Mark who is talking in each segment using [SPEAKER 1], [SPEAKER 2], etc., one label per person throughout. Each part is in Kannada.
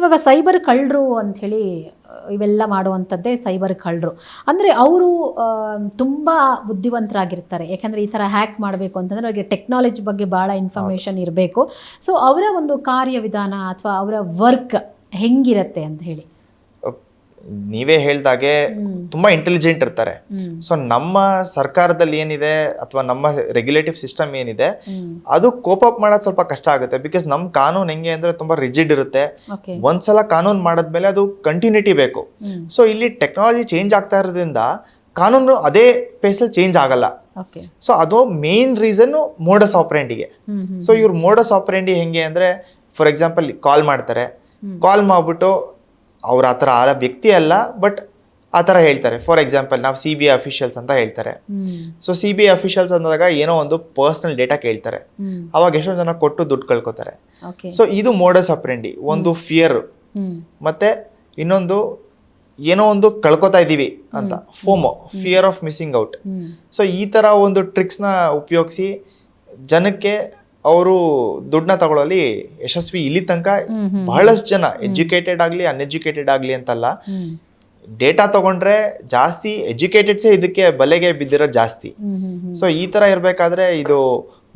[SPEAKER 1] ಇವಾಗ ಸೈಬರ್ ಕಳ್ಳರು ಅಂಥೇಳಿ ಇವೆಲ್ಲ ಮಾಡುವಂಥದ್ದೇ ಸೈಬರ್ ಕಳ್ಳರು. ಅಂದರೆ ಅವರು ತುಂಬ ಬುದ್ಧಿವಂತರಾಗಿರ್ತಾರೆ. ಯಾಕಂದರೆ ಈ ಥರ ಹ್ಯಾಕ್ ಮಾಡಬೇಕು ಅಂತಂದರೆ ಅವರಿಗೆ ಟೆಕ್ನಾಲಜಿ ಬಗ್ಗೆ ಭಾಳ ಇನ್ಫಾರ್ಮೇಷನ್ ಇರಬೇಕು. ಸೊ ಅವರ ಒಂದು ಕಾರ್ಯವಿಧಾನ ಅಥವಾ ಅವರ ವರ್ಕ್ ಹೆಂಗಿರತ್ತೆ ಅಂತ ಹೇಳಿ.
[SPEAKER 2] ನೀವೇ ಹೇಳ್ದಾಗೆ ತುಂಬಾ ಇಂಟೆಲಿಜೆಂಟ್ ಇರ್ತಾರೆ. ಸೊ ನಮ್ಮ ಸರ್ಕಾರದಲ್ಲಿ ಏನಿದೆ ಅಥವಾ ನಮ್ಮ ರೆಗ್ಯುಲೇಟಿವ್ ಸಿಸ್ಟಮ್ ಏನಿದೆ ಅದು ಕೋಪ್ ಅಪ್ ಮಾಡೋದು ಸ್ವಲ್ಪ ಕಷ್ಟ ಆಗುತ್ತೆ. ಬಿಕಾಸ್ ನಮ್ಮ ಕಾನೂನು ಹೆಂಗೆ ಅಂದ್ರೆ ತುಂಬಾ ರಿಜಿಡ್ ಇರುತ್ತೆ. ಒಂದ್ಸಲ ಕಾನೂನು ಮಾಡಾದ್ಮೇಲೆ ಅದು ಕಂಟಿನ್ಯೂಟಿ ಬೇಕು. ಸೊ ಇಲ್ಲಿ ಟೆಕ್ನಾಲಜಿ ಚೇಂಜ್ ಆಗ್ತಾ ಇರೋದ್ರಿಂದ ಕಾನೂನು ಅದೇ ಪೇಸಲ್ಲಿ ಚೇಂಜ್ ಆಗಲ್ಲ. ಸೊ ಅದು ಮೇನ್ ರೀಸನ್ ಮೋಡಸ್ ಆಪರೆಂಡಿಗೆ. ಸೊ ಇವ್ರ ಮೋಡಸ್ ಆಪರೆಂಡಿ ಹೆಂಗೆ ಅಂದ್ರೆ, ಫಾರ್ ಎಕ್ಸಾಂಪಲ್ ಕಾಲ್ ಮಾಡ್ತಾರೆ, ಕಾಲ್ ಮಾಡ್ಬಿಟ್ಟು ಅವ್ರು ಆ ಥರ ಆ ವ್ಯಕ್ತಿ ಅಲ್ಲ, ಬಟ್ ಆ ಥರ ಹೇಳ್ತಾರೆ. ಫಾರ್ ಎಕ್ಸಾಂಪಲ್ ನಾವು CBI ಅಫಿಷಿಯಲ್ಸ್ ಅಂತ ಹೇಳ್ತಾರೆ. ಸೊ CBI ಅಫಿಷಿಯಲ್ಸ್ ಅಂದಾಗ ಏನೋ ಒಂದು ಪರ್ಸನಲ್ ಡೇಟಾ ಕೇಳ್ತಾರೆ. ಅವಾಗ ಎಷ್ಟೊಂದು ಜನ ಕೊಟ್ಟು ದುಡ್ಡು ಕಳ್ಕೊತಾರೆ. ಸೊ ಇದು ಮೋಡಸ್ ಆಪರೆಂಡಿ. ಒಂದು ಫಿಯರ್, ಮತ್ತೆ ಇನ್ನೊಂದು ಏನೋ ಒಂದು ಕಳ್ಕೊತಾ ಇದ್ದೀವಿ ಅಂತ, FOMO, fear of missing out. So ಈ ಥರ ಒಂದು ಟ್ರಿಕ್ಸ್ನ ಉಪಯೋಗಿಸಿ ಜನಕ್ಕೆ ಅವರು ದುಡ್ಡನ್ನ ತಗೊಳ್ಳೋಲ್ಲಿ ಯಶಸ್ವಿ. ಇಲ್ಲಿ ತನಕ ಬಹಳಷ್ಟು ಜನ ಎಜುಕೇಟೆಡ್ ಆಗಲಿ ಅನ್ಎಜುಕೇಟೆಡ್ ಆಗಲಿ ಅಂತಲ್ಲ, ಡೇಟಾ ತಗೊಂಡ್ರೆ ಜಾಸ್ತಿ ಎಜುಕೇಟೆಡ್ಸೇ ಇದಕ್ಕೆ ಬಲೆಗೆ ಬಿದ್ದಿರೋ ಜಾಸ್ತಿ. ಸೊ ಈ ಥರ ಇರಬೇಕಾದ್ರೆ ಇದು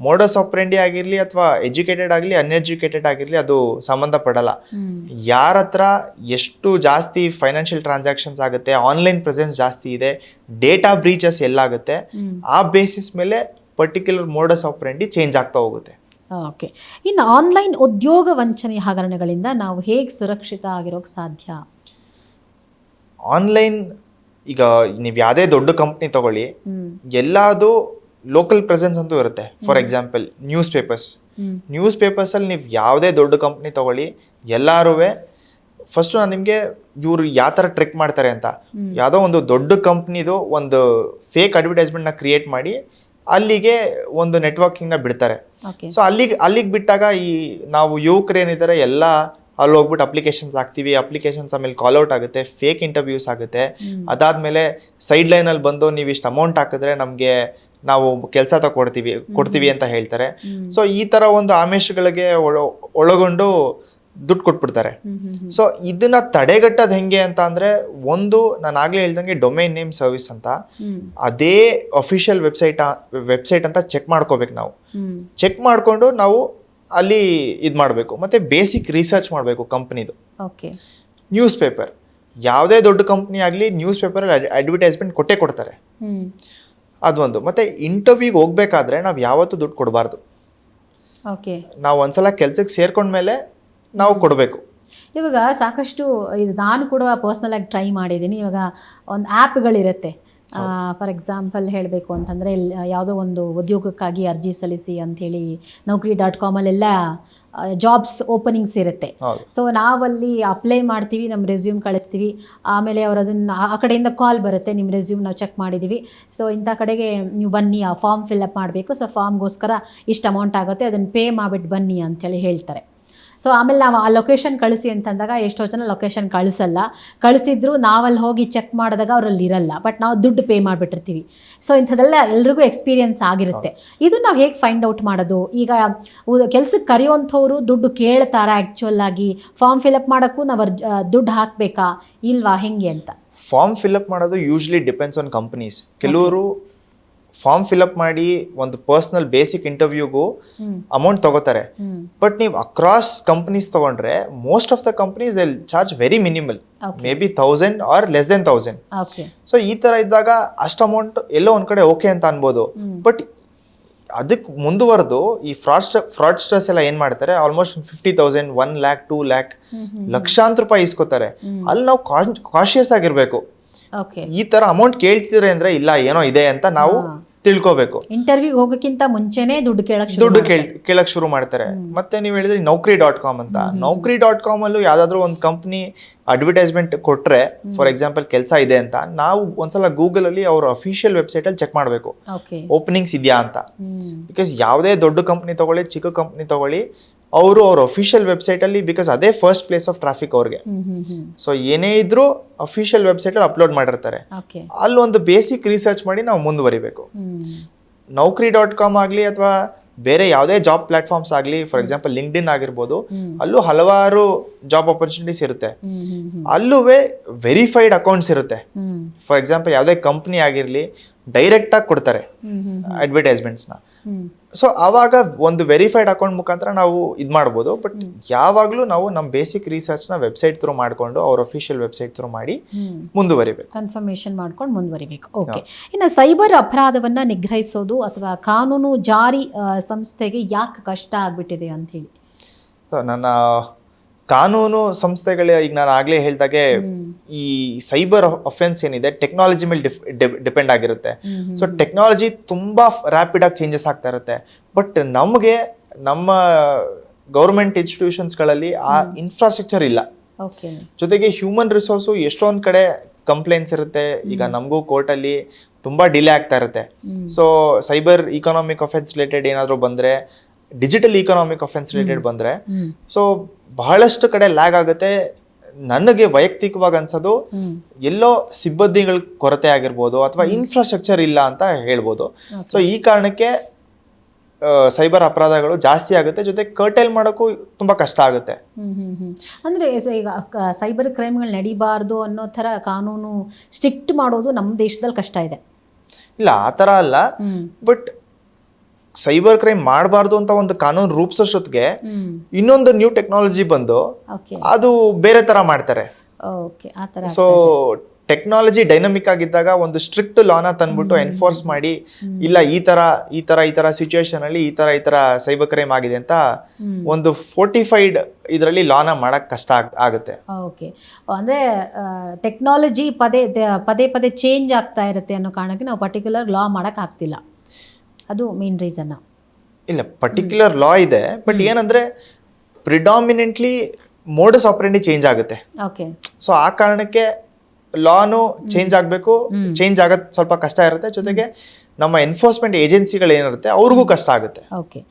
[SPEAKER 2] ಮೋಡಸ್ ಆಪರೆಂಡಿ ಆಗಿರಲಿ ಅಥವಾ ಎಜುಕೇಟೆಡ್ ಆಗಲಿ ಅನ್ಎಜುಕೇಟೆಡ್ ಆಗಿರಲಿ ಅದು ಸಂಬಂಧಪಡಲ್ಲ. ಯಾರ ಹತ್ರ ಎಷ್ಟು ಜಾಸ್ತಿ ಫೈನಾನ್ಷಿಯಲ್ ಟ್ರಾನ್ಸಾಕ್ಷನ್ಸ್ ಆಗುತ್ತೆ, ಆನ್ಲೈನ್ ಪ್ರೆಸೆನ್ಸ್ ಜಾಸ್ತಿ ಇದೆ, ಡೇಟಾ ಬ್ರೀಚಸ್ ಎಲ್ಲಾಗುತ್ತೆ, ಆ ಬೇಸಿಸ್ ಮೇಲೆ ಪರ್ಟಿಕ್ಯುಲರ್ ಮೋಡಸ್ ಆಪರೆಂಡಿ ಚೇಂಜ್ ಆಗ್ತಾ ಹೋಗುತ್ತೆ.
[SPEAKER 1] ಓಕೆ. ಇನ್ನು ಆನ್ಲೈನ್ ಉದ್ಯೋಗ ವಂಚನೆ ಹಗರಣಗಳಿಂದ ನಾವು ಹೇಗೆ ಸುರಕ್ಷಿತ ಆಗಿರೋಕೆ ಸಾಧ್ಯ?
[SPEAKER 2] ಆನ್ಲೈನ್ ಈಗ ನೀವು ಯಾವುದೇ ದೊಡ್ಡ ಕಂಪ್ನಿ ತಗೊಳ್ಳಿ, ಎಲ್ಲದು ಲೋಕಲ್ ಪ್ರೆಸೆನ್ಸ್ ಅಂತೂ ಇರುತ್ತೆ. ಫಾರ್ ಎಕ್ಸಾಂಪಲ್ ನ್ಯೂಸ್ ಪೇಪರ್ಸಲ್ಲಿ ನೀವು ಯಾವುದೇ ದೊಡ್ಡ ಕಂಪ್ನಿ ತಗೊಳ್ಳಿ, ಎಲ್ಲರೂ ಫಸ್ಟು ನಾನು ನಿಮಗೆ ಇವರು ಯಾವ ಥರ ಟ್ರೆಕ್ ಮಾಡ್ತಾರೆ ಅಂತ, ಯಾವುದೋ ಒಂದು ದೊಡ್ಡ ಕಂಪ್ನಿದು ಒಂದು ಫೇಕ್ ಅಡ್ವರ್ಟೈಸ್ಮೆಂಟ್ನ ಕ್ರಿಯೇಟ್ ಮಾಡಿ ಅಲ್ಲಿಗೆ ಒಂದು ನೆಟ್ವರ್ಕಿಂಗ್ನ ಬಿಡ್ತಾರೆ. ಸೊ ಅಲ್ಲಿಗೆ ಬಿಟ್ಟಾಗ ಈ ನಾವು ಯುವಕರೇನಿದ್ದಾರೆ ಎಲ್ಲ ಅಲ್ಲಿ ಹೋಗ್ಬಿಟ್ಟು ಅಪ್ಲಿಕೇಶನ್ಸ್ ಹಾಕ್ತೀವಿ, ಅಪ್ಲಿಕೇಶನ್ಸ್ ಆಮೇಲೆ ಕಾಲ್ಔಟ್ ಆಗುತ್ತೆ, ಫೇಕ್ ಇಂಟರ್ವ್ಯೂಸ್ ಆಗುತ್ತೆ. ಅದಾದಮೇಲೆ ಸೈಡ್ ಲೈನಲ್ಲಿ ಬಂದು ನೀವು ಇಷ್ಟು ಅಮೌಂಟ್ ಹಾಕಿದ್ರೆ ನಮಗೆ ನಾವು ಕೆಲಸ ಕೊಡ್ತೀವಿ ಅಂತ ಹೇಳ್ತಾರೆ. ಸೊ ಈ ಥರ ಒಂದು ಆಮಿಷಗಳಿಗೆ ಒಳಗೊಂಡು ದುಡ್ಡು ಕೊಟ್ಬಿಡ್ತಾರೆ. ಸೊ ಇದನ್ನ ತಡೆಗಟ್ಟೋದು ಹೆಂಗೆ ಅಂತ ಅಂದ್ರೆ, ಒಂದು ನಾನು ಆಗ್ಲೇ ಹೇಳ್ದಂಗೆ ಡೊಮೈನ್ ನೇಮ್ ಸರ್ವಿಸ್ ಅಂತ, ಅದೇ ಅಫಿಷಿಯಲ್ ವೆಬ್ಸೈಟ್ ಅಂತ ಚೆಕ್ ಮಾಡ್ಕೋಬೇಕು. ನಾವು ಚೆಕ್ ಮಾಡ್ಕೊಂಡು ನಾವು ಅಲ್ಲಿ ಇದು ಮಾಡಬೇಕು. ಮತ್ತೆ ಬೇಸಿಕ್ ರಿಸರ್ಚ್ ಮಾಡಬೇಕು ಕಂಪ್ನಿದು. ನ್ಯೂಸ್ ಪೇಪರ್, ಯಾವುದೇ ದೊಡ್ಡ ಕಂಪ್ನಿ ಆಗಲಿ ನ್ಯೂಸ್ ಪೇಪರಲ್ಲಿ ಅಡ್ವರ್ಟೈಸ್ಮೆಂಟ್ ಕೊಡ್ತಾರೆ. ಅದೊಂದು. ಮತ್ತೆ ಇಂಟರ್ವ್ಯೂಗೆ ಹೋಗ್ಬೇಕಾದ್ರೆ ನಾವು ಯಾವತ್ತೂ ದುಡ್ಡು ಕೊಡಬಾರ್ದು. ನಾವು ಒಂದ್ಸಲ ಕೆಲ್ಸಕ್ಕೆ ಸೇರ್ಕೊಂಡ್ಮೇಲೆ ನಾವು ಕೊಡಬೇಕು.
[SPEAKER 1] ಇವಾಗ ಸಾಕಷ್ಟು ಇದು ನಾನು ಕೂಡ ಪರ್ಸ್ನಲ್ ಆಗಿ ಟ್ರೈ ಮಾಡಿದ್ದೀನಿ. ಇವಾಗ ಒಂದು ಆ್ಯಪ್ಗಳಿರುತ್ತೆ. ಫಾರ್ ಎಕ್ಸಾಂಪಲ್ ಹೇಳಬೇಕು ಅಂತಂದರೆ, ಯಾವುದೋ ಒಂದು ಉದ್ಯೋಗಕ್ಕಾಗಿ ಅರ್ಜಿ ಸಲ್ಲಿಸಿ ಅಂಥೇಳಿ Naukri.com ಅಲ್ಲೆಲ್ಲ ಜಾಬ್ಸ್ ಓಪನಿಂಗ್ಸ್ ಇರುತ್ತೆ. ಸೊ ನಾವಲ್ಲಿ ಅಪ್ಲೈ ಮಾಡ್ತೀವಿ, ನಮ್ಮ ರೆಸ್ಯೂಮ್ ಕಳಿಸ್ತೀವಿ. ಆಮೇಲೆ ಅವರು ಅದನ್ನು ಆ ಕಡೆಯಿಂದ ಕಾಲ್ ಬರುತ್ತೆ, ನಿಮ್ಮ ರೆಸ್ಯೂಮ್ ನಾವು ಚೆಕ್ ಮಾಡಿದ್ದೀವಿ, ಸೊ ಇಂಥ ಕಡೆಗೆ ನೀವು ಬನ್ನಿ, ಆ ಫಾರ್ಮ್ ಫಿಲ್ಅಪ್ ಮಾಡಬೇಕು, ಸೊ ಫಾರ್ಮ್ಗೋಸ್ಕರ ಇಷ್ಟು ಅಮೌಂಟ್ ಆಗುತ್ತೆ, ಅದನ್ನು ಪೇ ಮಾಡಿಬಿಟ್ಟು ಬನ್ನಿ ಅಂಥೇಳಿ ಹೇಳ್ತಾರೆ. ಸೊ ಆಮೇಲೆ ನಾವು ಆ ಲೊಕೇಶನ್ ಕಳಿಸಿ ಅಂತಂದಾಗ ಎಷ್ಟೋ ಜನ ಲೊಕೇಶನ್ ಕಳಿಸಿದ್ರು ನಾವಲ್ಲಿ ಹೋಗಿ ಚೆಕ್ ಮಾಡಿದಾಗ ಅವರಲ್ಲಿ ಇರಲ್ಲ, ಬಟ್ ನಾವು ದುಡ್ಡು ಪೇ ಮಾಡಿಬಿಟ್ಟಿರ್ತೀವಿ. ಸೊ ಇಂಥದ್ದೆಲ್ಲ ಎಲ್ರಿಗೂ ಎಕ್ಸ್ಪೀರಿಯನ್ಸ್ ಆಗಿರುತ್ತೆ. ಇದು ನಾವು ಹೇಗೆ ಫೈಂಡ್ ಔಟ್ ಮಾಡೋದು? ಈಗ ಕೆಲ್ಸಕ್ಕೆ ಕರೆಯುವಂಥವ್ರು ದುಡ್ಡು ಕೇಳ್ತಾರಾ? ಆ್ಯಕ್ಚುಯಲ್ ಆಗಿ ಫಾರ್ಮ್ ಫಿಲಪ್ ಮಾಡೋಕ್ಕೂ ನಾವು ದುಡ್ಡು ಹಾಕಬೇಕಾ ಇಲ್ವಾ, ಹೆಂಗೆ ಅಂತ?
[SPEAKER 2] ಫಾರ್ಮ್ ಫಿಲಪ್ ಮಾಡೋದು ಯೂಶ್ವಲಿ ಡಿಪೆಂಡ್ಸ್ ಆನ್ ಕಂಪ್ನೀಸ್. ಕೆಲವರು ಫಾರ್ಮ್ ಫಿಲಪ್ ಮಾಡಿ ಒಂದು ಪರ್ಸನಲ್ ಬೇಸಿಕ್ ಇಂಟರ್ವ್ಯೂಗೂ ಅಮೌಂಟ್ ತಗೋತಾರೆ. ಬಟ್ ನೀವು ಅಕ್ರಾಸ್ ಕಂಪನೀಸ್ ತಗೊಂಡ್ರೆ most of the companies will charge very minimal, may be 1000 or less than 1000. So ಈ ತರ ಇದ್ದಾಗ ಅಷ್ಟು ಅಮೌಂಟ್ ಎಲ್ಲೋ ಒಂದ್ ಕಡೆ ಓಕೆ ಅಂತ ಅನ್ಬೋದು. ಬಟ್ ಅದಕ್ಕೆ ಮುಂದುವರೆದು ಈ ಫ್ರಾಡ್ಸ್ಟರ್ಸ್ ಎಲ್ಲ ಏನ್ ಮಾಡ್ತಾರೆ, ಆಲ್ಮೋಸ್ಟ್ 50,000, 1 lakh, 2 lakh, ಲಕ್ಷಾಂತರ ರೂಪಾಯಿ ಇಸ್ಕೋತಾರೆ. ಅಲ್ಲಿ ನಾವು ಕಾಶಿಯಸ್ ಆಗಿರ್ಬೇಕು. ಈ ತರ ಅಮೌಂಟ್ ಕೇಳ್ತಿದ್ರೆ ಅಂದ್ರೆ ಇಲ್ಲ ಏನೋ ಇದೆ ಅಂತ ನಾವು ತಿಳ್ಕೋಬೇಕು.
[SPEAKER 1] ಇಂಟರ್ವ್ಯೂಗೆ ಹೋಗೋಕ್ಕಿಂತ ಮುಂಚೆನೆ ದುಡ್ಡು
[SPEAKER 2] ಕೇಳಕ್ ಶುರು ಮಾಡ್ತಾರೆ. ಮತ್ತೆ ನೀವು ಹೇಳಿದ್ರೆ Naukri.com ಅಂತ, Naukri.com ಅಲ್ಲೂ ಯಾವ್ದಾದ್ರು ಒಂದು ಕಂಪ್ನಿ ಅಡ್ವರ್ಟೈಸ್ಮೆಂಟ್ ಕೊಟ್ರೆ, ಫಾರ್ ಎಕ್ಸಾಂಪಲ್ ಕೆಲಸ ಇದೆ ಅಂತ, ನಾವು ಒಂದ್ಸಲ ಗೂಗಲ್ ಅಲ್ಲಿ ಅವ್ರ ಅಫಿಷಿಯಲ್ ವೆಬ್ಸೈಟ್ ಅಲ್ಲಿ ಚೆಕ್ ಮಾಡಬೇಕು ಓಪನಿಂಗ್ಸ್ ಇದೆಯಾ ಅಂತ. ಬಿಕಾಸ್ ಯಾವುದೇ ದೊಡ್ಡ ಕಂಪ್ನಿ ತಗೊಳ್ಳಿ, ಚಿಕ್ಕ ಕಂಪ್ನಿ ತಗೊಳ್ಳಿ, ಅವರು ಅವ್ರ ಅಫಿಷಿಯಲ್ ವೆಬ್ಸೈಟ್ ಅಲ್ಲಿ, ಬಿಕಾಸ್ ಅದೇ ಫಸ್ಟ್ ಪ್ಲೇಸ್ ಆಫ್ ಟ್ರಾಫಿಕ್ ಅವ್ರಿಗೆ. ಸೊ ಏನೇ ಇದ್ರೂ ಅಫಿಷಿಯಲ್ ವೆಬ್ಸೈಟ್ ಅಲ್ಲಿ ಅಪ್ಲೋಡ್ ಮಾಡಿರ್ತಾರೆ. ಅಲ್ಲಿ ಒಂದು ಬೇಸಿಕ್ ರಿಸರ್ಚ್ ಮಾಡಿ ನಾವು ಮುಂದುವರಿಬೇಕು. Naukri.com ಆಗಲಿ ಅಥವಾ ಬೇರೆ ಯಾವುದೇ ಜಾಬ್ ಪ್ಲಾಟ್ಫಾರ್ಮ್ಸ್ ಆಗಲಿ, ಫಾರ್ ಎಕ್ಸಾಂಪಲ್ ಲಿಂಕ್ಡ್ಇನ್ ಆಗಿರ್ಬೋದು, ಅಲ್ಲೂ ಹಲವಾರು ಜಾಬ್ ಆಪರ್ಚುನಿಟೀಸ್ ಇರುತ್ತೆ. ಅಲ್ಲೂ ವೆರಿಫೈಡ್ ಅಕೌಂಟ್ಸ್ ಇರುತ್ತೆ. ಫಾರ್ ಎಕ್ಸಾಂಪಲ್ ಯಾವುದೇ ಕಂಪ್ನಿ ಆಗಿರಲಿ ಡೈರೆಕ್ಟಾಗಿ ಕೊಡ್ತಾರೆ ಅಡ್ವರ್ಟೈಸ್ಮೆಂಟ್ಸ್ನ. ಸೊ ಆವಾಗ ಒಂದು ವೆರಿಫೈಡ್ ಅಕೌಂಟ್ ಮುಖಾಂತರ ನಾವು ಇದು ಮಾಡ್ಬೋದು. ಬಟ್ ಯಾವಾಗಲೂ ನಾವು ನಮ್ಮ ಬೇಸಿಕ್ ರಿಸರ್ಚ್ನ ವೆಬ್ಸೈಟ್ ಥ್ರೂ ಮಾಡಿಕೊಂಡು ಅವ್ರ ಅಫಿಷಿಯಲ್ ವೆಬ್ಸೈಟ್ ಥ್ರೂ ಮಾಡಿ ಮುಂದುವರಿಬೇಕು,
[SPEAKER 1] ಕನ್ಫರ್ಮೇಷನ್ ಮಾಡ್ಕೊಂಡು ಮುಂದುವರಿಬೇಕು. ಓಕೆ, ಇನ್ನು ಸೈಬರ್ ಅಪರಾಧವನ್ನು ನಿಗ್ರಹಿಸೋದು ಅಥವಾ ಕಾನೂನು ಜಾರಿ ಸಂಸ್ಥೆಗೆ ಯಾಕೆ ಕಷ್ಟ ಆಗ್ಬಿಟ್ಟಿದೆ ಅಂತ ಹೇಳಿ?
[SPEAKER 2] ನನ್ನ ಕಾನೂನು ಸಂಸ್ಥೆಗಳೇ ಈಗ ನಾನು ಆಗಲೇ ಹೇಳ್ದಾಗೆ ಈ ಸೈಬರ್ ಅಫೆನ್ಸ್ ಏನಿದೆ ಟೆಕ್ನಾಲಜಿ ಮೇಲೆ ಡಿಪೆಂಡ್ ಆಗಿರುತ್ತೆ. ಸೊ ಟೆಕ್ನಾಲಜಿ ತುಂಬಾ ರ್ಯಾಪಿಡ್ ಆಗಿ ಚೇಂಜಸ್ ಆಗ್ತಾ ಇರುತ್ತೆ. ಬಟ್ ನಮಗೆ ನಮ್ಮ ಗೌರ್ಮೆಂಟ್ ಇನ್ಸ್ಟಿಟ್ಯೂಷನ್ಸ್ಗಳಲ್ಲಿ ಆ ಇನ್ಫ್ರಾಸ್ಟ್ರಕ್ಚರ್ ಇಲ್ಲ. ಜೊತೆಗೆ ಹ್ಯೂಮನ್ ರಿಸೋರ್ಸು ಎಷ್ಟೊಂದು ಕಡೆ ಕಂಪ್ಲೇಂಟ್ಸ್ ಇರುತ್ತೆ. ಈಗ ನಮಗೂ ಕೋರ್ಟಲ್ಲಿ ತುಂಬ ಡಿಲೇ ಆಗ್ತಾ ಇರುತ್ತೆ. So cyber economic offence related ಏನಾದರೂ ಬಂದರೆ, ಡಿಜಿಟಲ್ ಇಕನಾಮಿಕ್ ಅಫೆನ್ಸ್ ರಿಲೇಟೆಡ್ ಬಂದರೆ, ಸೊ ಬಹಳಷ್ಟು ಕಡೆ ಲ್ಯಾಗ್ ಆಗುತ್ತೆ. ನನಗೆ ವೈಯಕ್ತಿಕವಾಗಿ ಅನ್ಸೋದು ಎಲ್ಲೋ ಸಿಬ್ಬಂದಿಗಳ ಕೊರತೆ ಆಗಿರ್ಬೋದು ಅಥವಾ ಇನ್ಫ್ರಾಸ್ಟ್ರಕ್ಚರ್ ಇಲ್ಲ ಅಂತ ಹೇಳ್ಬೋದು. ಸೊ ಈ ಕಾರಣಕ್ಕೆ ಸೈಬರ್ ಅಪರಾಧಗಳು ಜಾಸ್ತಿ ಆಗುತ್ತೆ. ಜೊತೆ ಕರ್ಟೈಲ್ ಮಾಡೋಕ್ಕೂ ತುಂಬ ಕಷ್ಟ ಆಗುತ್ತೆ.
[SPEAKER 1] ಅಂದರೆ ಈಗ ಸೈಬರ್ ಕ್ರೈಮ್ಗಳು ನಡಿಬಾರ್ದು ಅನ್ನೋ ಥರ ಕಾನೂನು ಸ್ಟ್ರಿಕ್ಟ್ ಮಾಡೋದು ನಮ್ಮ ದೇಶದಲ್ಲಿ ಕಷ್ಟ ಇದೆ.
[SPEAKER 2] ಇಲ್ಲ, ಆ ಥರ ಅಲ್ಲ. ಬಟ್ ಸೈಬರ್ ಕ್ರೈಮ್ ಮಾಡಬಾರ್ದು ಅಂತ ಒಂದು ಕಾನೂನು ರೂಪಿಸೋಷ್ಟೊತ್ತಿಗೆ ಇನ್ನೊಂದು ನ್ಯೂ ಟೆಕ್ನಾಲಜಿ ಬಂದು ಅದು ಬೇರೆ ತರ ಮಾಡ್ತಾರೆ. ಸೊ ಟೆಕ್ನಾಲಜಿ ಡೈನಮಿಕ್ ಆಗಿದ್ದಾಗ ಒಂದು ಸ್ಟ್ರಿಕ್ಟ್ ಲಾನ ತಂದ್ಬಿಟ್ಟು ಎನ್ಫೋರ್ಸ್ ಮಾಡಿ, ಇಲ್ಲ ಈ ತರ ಸಿಚುವೇಶನ್ ಅಲ್ಲಿ ಈ ತರ ಸೈಬರ್ ಕ್ರೈಮ್ ಆಗಿದೆ ಅಂತ ಒಂದು ಫೋರ್ಟಿಫೈಡ್ ಇದರಲ್ಲಿ ಲಾನ ಮಾಡಕ್ ಕಷ್ಟ ಆಗುತ್ತೆ.
[SPEAKER 1] ಓಕೆ, ಅಂದ್ರೆ ಟೆಕ್ನಾಲಜಿ ಪದೇ ಚೇಂಜ್ ಆಗ್ತಾ ಇರುತ್ತೆ ಅನ್ನೋ ಕಾರಣಕ್ಕೆ ನಾವು ಪರ್ಟಿಕ್ಯುಲರ್ ಲಾ ಮಾಡಕ್ ಆಗ್ತಿಲ್ಲ. ಅದು ಮೇನ್ ರೀಸನ್.
[SPEAKER 2] ಇಲ್ಲ, ಪರ್ಟಿಕ್ಯುಲರ್ ಲಾ ಇದೆ. ಬಟ್ ಏನಂದ್ರೆ ಪ್ರಿಡಾಮಿನೆಂಟ್ಲಿ ಮೋಡಸ್ ಆಪರೆಂಡಿ ಚೇಂಜ್ ಆಗುತ್ತೆ.
[SPEAKER 1] ಓಕೆ,
[SPEAKER 2] ಸೊ ಆ ಕಾರಣಕ್ಕೆ ಲಾನು ಚೇಂಜ್ ಆಗಬೇಕು. ಚೇಂಜ್ ಆಗೋದು ಸ್ವಲ್ಪ ಕಷ್ಟ ಇರುತ್ತೆ. ಜೊತೆಗೆ ನಮ್ಮ ಎನ್ಫೋರ್ಸ್ಮೆಂಟ್ ಏಜೆನ್ಸಿಗಳು ಏನಿರುತ್ತೆ ಅವ್ರಿಗೂ ಕಷ್ಟ ಆಗುತ್ತೆ.
[SPEAKER 1] ಓಕೆ.